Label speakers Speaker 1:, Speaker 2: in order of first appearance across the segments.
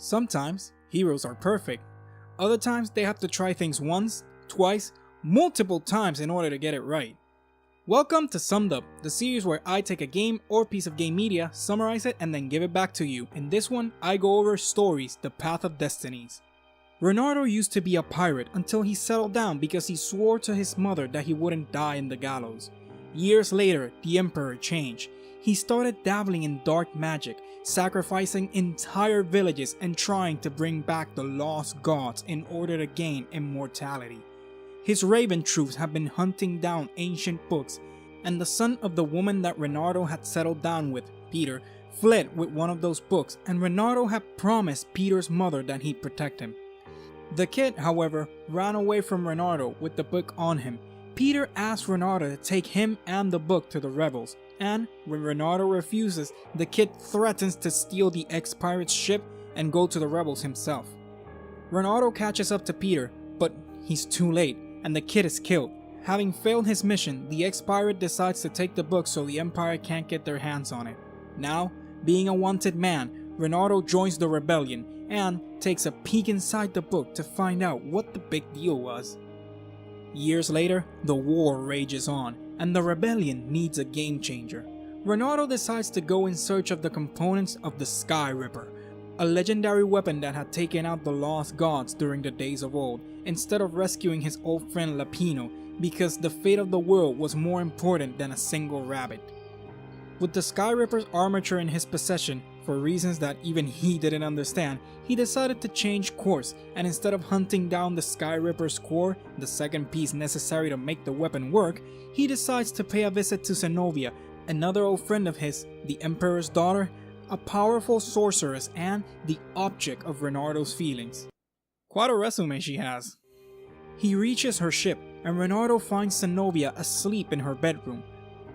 Speaker 1: Sometimes, heroes are perfect. Other times, they have to try things once, twice, multiple times in order to get it right. Welcome to Summed Up, the series where I take a game or piece of game media, summarize it, and then give it back to you. In this one, I go over stories, the Path of Destinies. Renardo used to be a pirate until he settled down because he swore to his mother that he wouldn't die in the gallows. Years later, the Emperor changed. He started dabbling in dark magic, sacrificing entire villages and trying to bring back the lost gods in order to gain immortality. His raven troops have been hunting down ancient books, and the son of the woman that Renardo had settled down with, Peter, fled with one of those books, and Renardo had promised Peter's mother that he'd protect him. The kid, however, ran away from Renardo with the book on him. Peter asked Renardo to take him and the book to the rebels, and when Renardo refuses, the kid threatens to steal the ex-pirate's ship and go to the rebels himself. Renardo catches up to Peter, but he's too late, and the kid is killed. Having failed his mission, the ex-pirate decides to take the book so the Empire can't get their hands on it. Now, being a wanted man, Renardo joins the rebellion and takes a peek inside the book to find out what the big deal was. Years later, the war rages on, and the rebellion needs a game changer. Renardo decides to go in search of the components of the Sky Ripper, a legendary weapon that had taken out the lost gods during the days of old, instead of rescuing his old friend Lapino, because the fate of the world was more important than a single rabbit. With the Sky Ripper's armature in his possession, for reasons that even he didn't understand, he decided to change course, and instead of hunting down the Sky Ripper's core, the second piece necessary to make the weapon work, he decides to pay a visit to Zenobia, another old friend of his, the Emperor's daughter, a powerful sorceress and the object of Renardo's feelings. Quite a resume she has. He reaches her ship, and Renardo finds Zenobia asleep in her bedroom.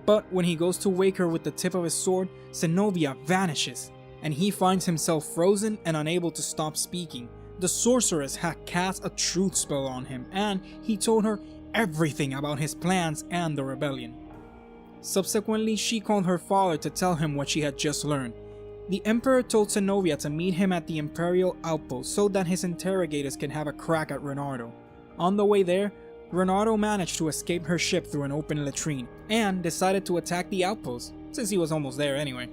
Speaker 1: But when he goes to wake her with the tip of his sword, Zenobia vanishes, and he finds himself frozen and unable to stop speaking. The sorceress had cast a truth spell on him, and he told her everything about his plans and the rebellion. Subsequently, she called her father to tell him what she had just learned. The Emperor told Zenobia to meet him at the Imperial outpost so that his interrogators can have a crack at Renardo. On the way there, Renardo managed to escape her ship through an open latrine, and decided to attack the outpost, since he was almost there anyway.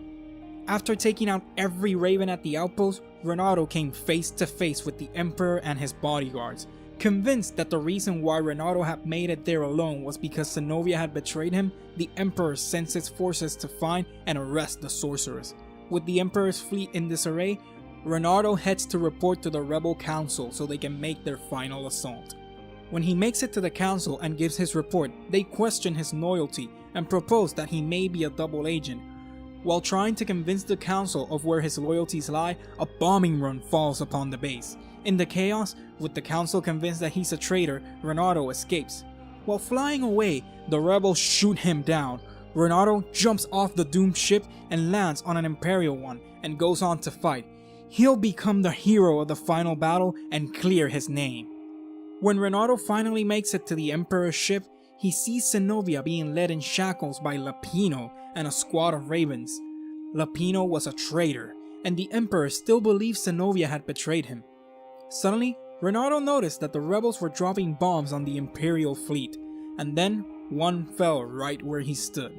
Speaker 1: After taking out every raven at the outpost, Renardo came face to face with the Emperor and his bodyguards. Convinced that the reason why Renardo had made it there alone was because Zenobia had betrayed him, the Emperor sends his forces to find and arrest the sorceress. With the Emperor's fleet in disarray, Renardo heads to report to the rebel council so they can make their final assault. When he makes it to the council and gives his report, they question his loyalty and propose that he may be a double agent. While trying to convince the council of where his loyalties lie, a bombing run falls upon the base. In the chaos, with the council convinced that he's a traitor, Renardo escapes. While flying away, the rebels shoot him down. Renardo jumps off the doomed ship and lands on an Imperial one and goes on to fight. He'll become the hero of the final battle and clear his name. When Renardo finally makes it to the Emperor's ship, he sees Zenobia being led in shackles by Lapino and a squad of ravens. Lapino was a traitor, and the Emperor still believes Zenobia had betrayed him. Suddenly, Renardo noticed that the rebels were dropping bombs on the Imperial fleet, and then one fell right where he stood.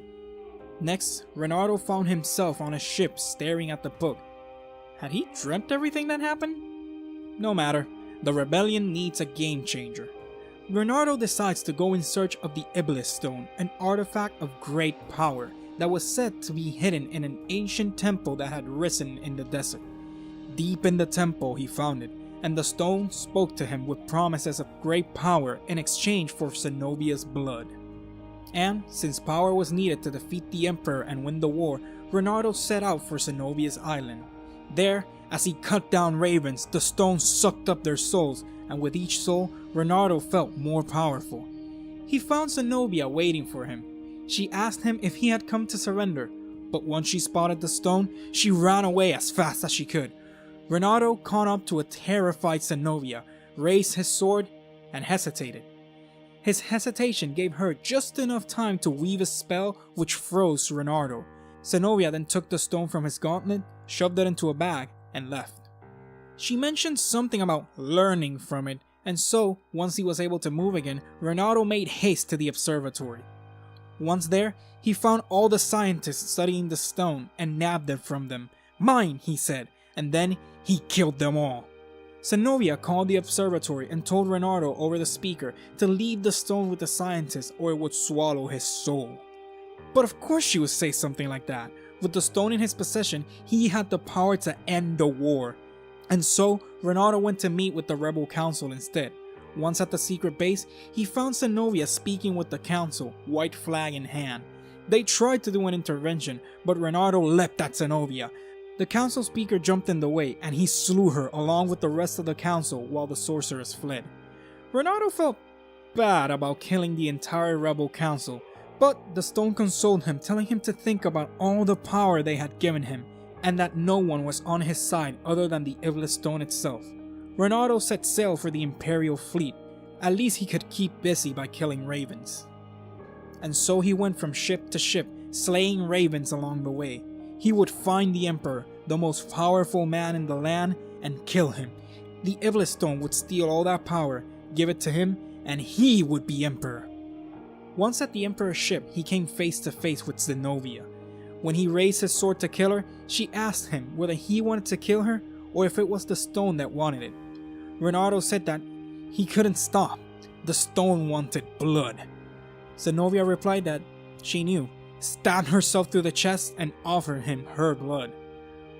Speaker 1: Next, Renardo found himself on a ship staring at the book. Had he dreamt everything that happened? No matter. The rebellion needs a game changer. Renardo decides to go in search of the Iblis Stone, an artifact of great power that was said to be hidden in an ancient temple that had risen in the desert. Deep in the temple he found it, and the stone spoke to him with promises of great power in exchange for Zenobia's blood. And since power was needed to defeat the Emperor and win the war, Renardo set out for Zenobia's island. There, as he cut down ravens, the stone sucked up their souls, and with each soul, Renardo felt more powerful. He found Zenobia waiting for him. She asked him if he had come to surrender, but once she spotted the stone, she ran away as fast as she could. Renardo caught up to a terrified Zenobia, raised his sword, and hesitated. His hesitation gave her just enough time to weave a spell which froze Renardo. Zenobia then took the stone from his gauntlet, shoved it into a bag, and left. She mentioned something about learning from it, and so, once he was able to move again, Renato made haste to the observatory. Once there, he found all the scientists studying the stone and nabbed it from them. "Mine," he said, and then he killed them all. Zenobia called the observatory and told Renato over the speaker to leave the stone with the scientists or it would swallow his soul. But of course she would say something like that. With the stone in his possession, he had the power to end the war. And so, Renato went to meet with the rebel council instead. Once at the secret base, he found Zenobia speaking with the council, white flag in hand. They tried to do an intervention, but Renato leapt at Zenobia. The council speaker jumped in the way, and he slew her along with the rest of the council while the sorceress fled. Renato felt bad about killing the entire rebel council, but the stone consoled him, telling him to think about all the power they had given him, and that no one was on his side other than the Iblis stone itself. Renato set sail for the Imperial fleet. At least he could keep busy by killing ravens. And so he went from ship to ship, slaying ravens along the way. He would find the Emperor, the most powerful man in the land, and kill him. The Iblis stone would steal all that power, give it to him, and he would be Emperor. Once at the Emperor's ship, he came face to face with Zenobia. When he raised his sword to kill her, she asked him whether he wanted to kill her or if it was the stone that wanted it. Renato said that he couldn't stop. The stone wanted blood. Zenobia replied that she knew, stabbed herself through the chest, and offered him her blood.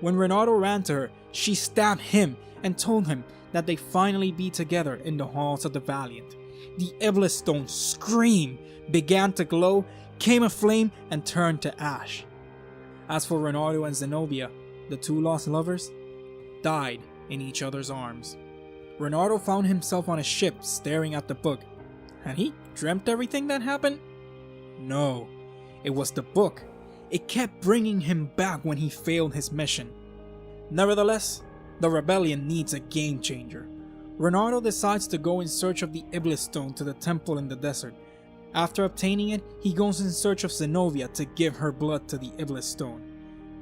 Speaker 1: When Renato ran to her, she stabbed him and told him that they finally be together in the halls of the Valiant. The Iblis stone screamed, began to glow, came aflame, and turned to ash. As for Renato and Zenobia, the two lost lovers, died in each other's arms. Renato found himself on a ship staring at the book. Had he dreamt everything that happened? No, it was the book. It kept bringing him back when he failed his mission. Nevertheless, the rebellion needs a game changer. Renato decides to go in search of the Iblis stone to the temple in the desert. After obtaining it, he goes in search of Zenobia to give her blood to the Iblis stone.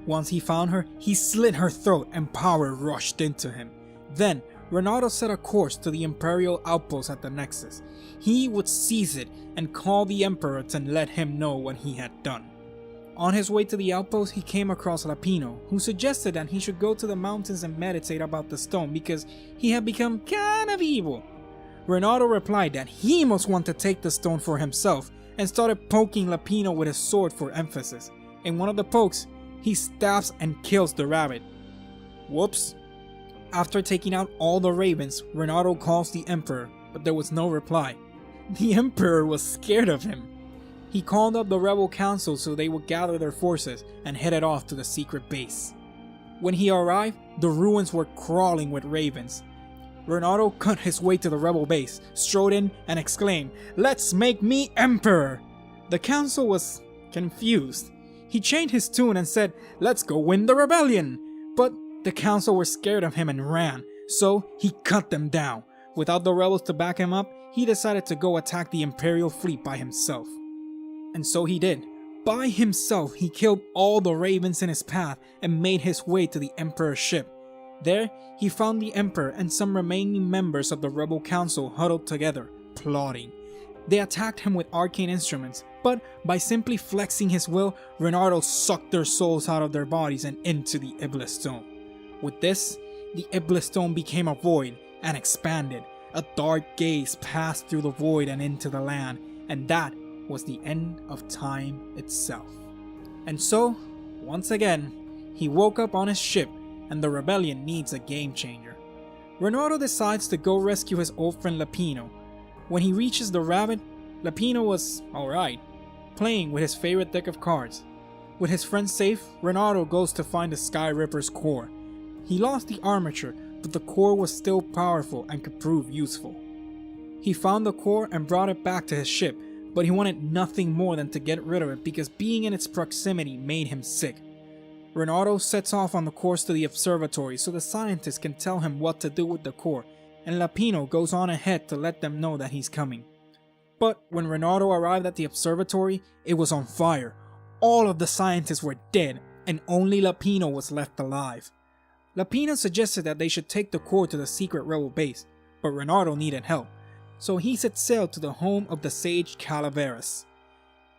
Speaker 1: Once he found her, he slit her throat and power rushed into him. Then, Renato set a course to the Imperial outpost at the Nexus. He would seize it and call the Emperor to let him know what he had done. On his way to the outpost, he came across Lapino, who suggested that he should go to the mountains and meditate about the stone because he had become kind of evil. Renato replied that he must want to take the stone for himself and started poking Lapino with his sword for emphasis. In one of the pokes, he stabs and kills the rabbit. Whoops. After taking out all the ravens, Renato calls the Emperor, but there was no reply. The Emperor was scared of him. He called up the rebel council so they would gather their forces and headed off to the secret base. When he arrived, the ruins were crawling with ravens. Renato cut his way to the rebel base, strode in, and exclaimed, "Let's make me Emperor!" The council was confused. He changed his tune and said, "Let's go win the rebellion!" But the council were scared of him and ran, so he cut them down. Without the rebels to back him up, he decided to go attack the Imperial fleet by himself. And so he did. By himself, he killed all the ravens in his path and made his way to the Emperor's ship. There, he found the Emperor and some remaining members of the rebel council huddled together, plotting. They attacked him with arcane instruments, but by simply flexing his will, Renato sucked their souls out of their bodies and into the Iblis stone. With this, the Iblis stone became a void and expanded. A dark gaze passed through the void and into the land, and that was the end of time itself. And so, once again, he woke up on his ship, and the rebellion needs a game changer. Renato decides to go rescue his old friend Lapino. When he reaches the rabbit, Lapino was alright, playing with his favorite deck of cards. With his friends safe, Renato goes to find the Sky Ripper's core. He lost the armature, but the core was still powerful and could prove useful. He found the core and brought it back to his ship, but he wanted nothing more than to get rid of it because being in its proximity made him sick. Renato sets off on the course to the observatory so the scientists can tell him what to do with the core, and Lapino goes on ahead to let them know that he's coming. But when Renato arrived at the observatory, it was on fire. All of the scientists were dead, and only Lapino was left alive. Lapina suggested that they should take the core to the secret rebel base, but Reynardo needed help, so he set sail to the home of the sage Calaveras.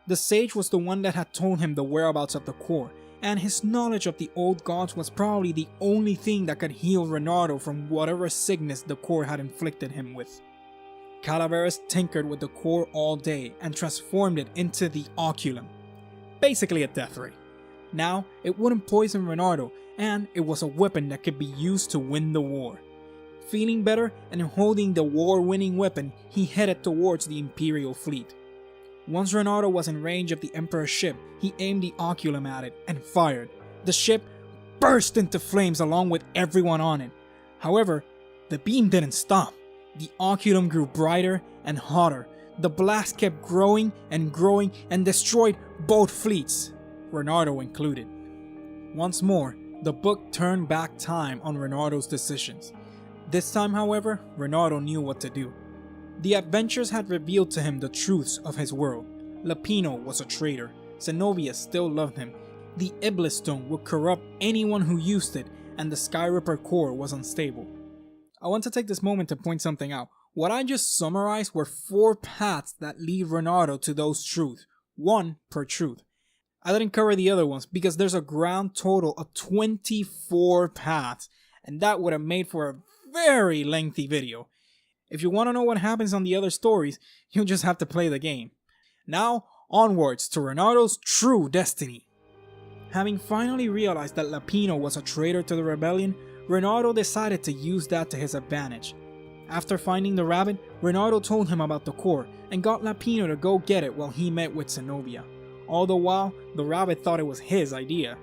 Speaker 1: The sage was the one that had told him the whereabouts of the core, and his knowledge of the old gods was probably the only thing that could heal Reynardo from whatever sickness the core had inflicted him with. Calaveras tinkered with the core all day and transformed it into the Oculum, basically a death ray. Now, it wouldn't poison Reynardo, and it was a weapon that could be used to win the war. Feeling better and holding the war-winning weapon, he headed towards the Imperial fleet. Once Reynardo was in range of the Emperor's ship, he aimed the Oculum at it and fired. The ship burst into flames along with everyone on it. However, the beam didn't stop. The Oculum grew brighter and hotter. The blast kept growing and destroyed both fleets, Reynardo included. Once more, the book turned back time on Reynardo's decisions. This time, however, Reynardo knew what to do. The adventures had revealed to him the truths of his world. Lapino was a traitor. Zenobia still loved him. The Iblis Stone would corrupt anyone who used it, and the Skyripper core was unstable. I want to take this moment to point something out. What I just summarized were 4 paths that lead Reynardo to those truths, 1 per truth. I didn't cover the other ones because there's a grand total of 24 paths, and that would have made for a very lengthy video. If you want to know what happens on the other stories, you'll just have to play the game. Now, onwards to Reynardo's true destiny. Having finally realized that Lapino was a traitor to the rebellion, Reynardo decided to use that to his advantage. After finding the rabbit, Reynardo told him about the core and got Lapino to go get it while he met with Zenobia. All the while, the rabbit thought it was his idea.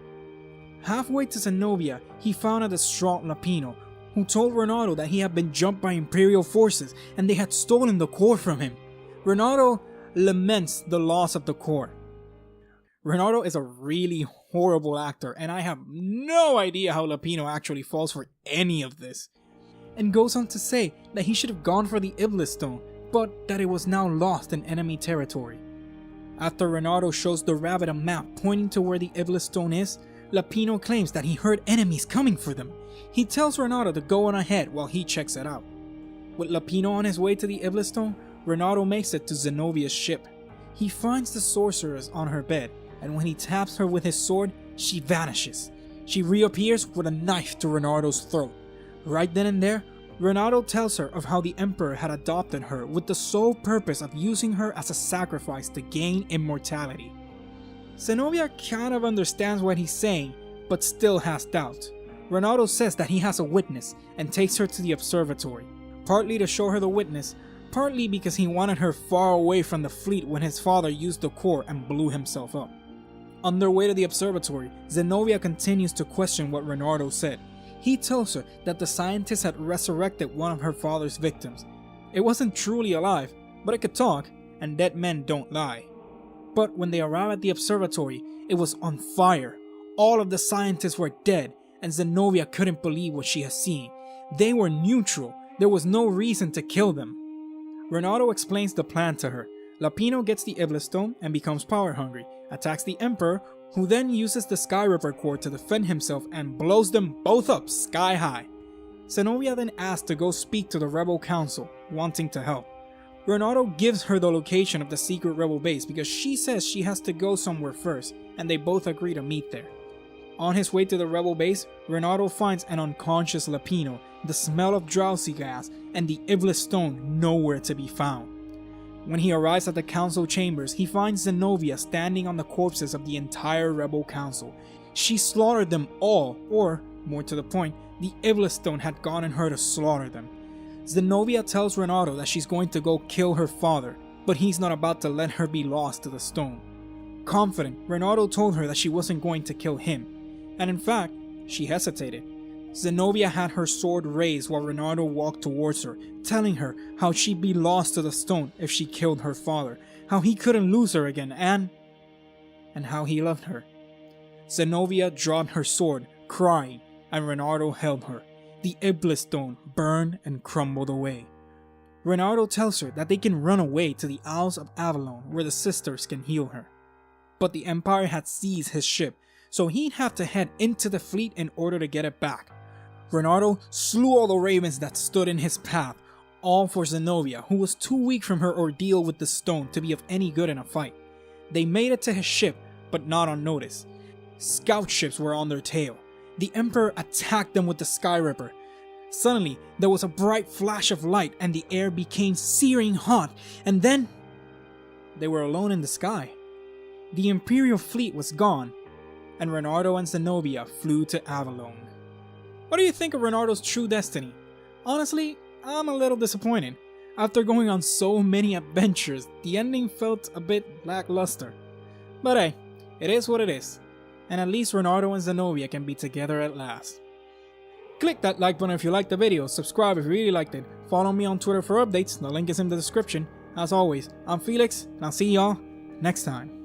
Speaker 1: Halfway to Zenobia, he found a distraught Lapino, who told Reynardo that he had been jumped by Imperial forces and they had stolen the core from him. Reynardo laments the loss of the core. Reynardo is a really horrible actor, and I have no idea how Lapino actually falls for any of this. And goes on to say that he should have gone for the Iblis Stone, but that it was now lost in enemy territory. After Reynardo shows the rabbit a map pointing to where the Iblis Stone is, Lapino claims that he heard enemies coming for them. He tells Reynardo to go on ahead while he checks it out. With Lapino on his way to the Iblis Stone, Reynardo makes it to Zenobia's ship. He finds the sorceress on her bed, and when he taps her with his sword, she vanishes. She reappears with a knife to Reynardo's throat. Right then and there, Reynardo tells her of how the Emperor had adopted her with the sole purpose of using her as a sacrifice to gain immortality. Zenobia kind of understands what he's saying, but still has doubts. Reynardo says that he has a witness and takes her to the observatory, partly to show her the witness, partly because he wanted her far away from the fleet when his father used the core and blew himself up. On their way to the observatory, Zenobia continues to question what Reynardo said. He tells her that the scientists had resurrected one of her father's victims. It wasn't truly alive, but it could talk, and dead men don't lie. But when they arrive at the observatory, it was on fire. All of the scientists were dead, and Zenobia couldn't believe what she had seen. They were neutral. There was no reason to kill them. Reynardo explains the plan to her. Lapino gets the Iblis Stone and becomes power hungry, attacks the Emperor, who then uses the Skyripper core to defend himself and blows them both up sky high. Zenobia then asks to go speak to the Rebel Council, wanting to help. Reynardo gives her the location of the secret rebel base because she says she has to go somewhere first, and they both agree to meet there. On his way to the rebel base, Reynardo finds an unconscious Lapino, the smell of drowsy gas, and the Iblis Stone nowhere to be found. When he arrives at the council chambers, he finds Zenobia standing on the corpses of the entire rebel council. She slaughtered them all, or, more to the point, the Iblis Stone had gotten her to slaughter them. Zenobia tells Reynardo that she's going to go kill her father, but he's not about to let her be lost to the stone. Confident, Reynardo told her that she wasn't going to kill him, and in fact, she hesitated. Zenobia had her sword raised while Reynardo walked towards her, telling her how she'd be lost to the stone if she killed her father, how he couldn't lose her again, and how he loved her. Zenobia dropped her sword, crying, and Reynardo held her. The Iblis Stone burned and crumbled away. Reynardo tells her that they can run away to the Isles of Avalon where the sisters can heal her. But the Empire had seized his ship, so he'd have to head into the fleet in order to get it back. Bernardo slew all the ravens that stood in his path, all for Zenobia, who was too weak from her ordeal with the stone to be of any good in a fight. They made it to his ship, but not on notice. Scout ships were on their tail. The Emperor attacked them with the Sky Ripper. Suddenly, there was a bright flash of light and the air became searing hot, and then they were alone in the sky. The Imperial fleet was gone, and Renardo and Zenobia flew to Avalon. What do you think of Renardo's true destiny? Honestly, I'm a little disappointed. After going on so many adventures, the ending felt a bit lackluster. But hey, it is what it is, and at least Renardo and Zenobia can be together at last. Click that like button if you liked the video, subscribe if you really liked it, follow me on Twitter for updates, the link is in the description. As always, I'm Felix, and I'll see y'all next time.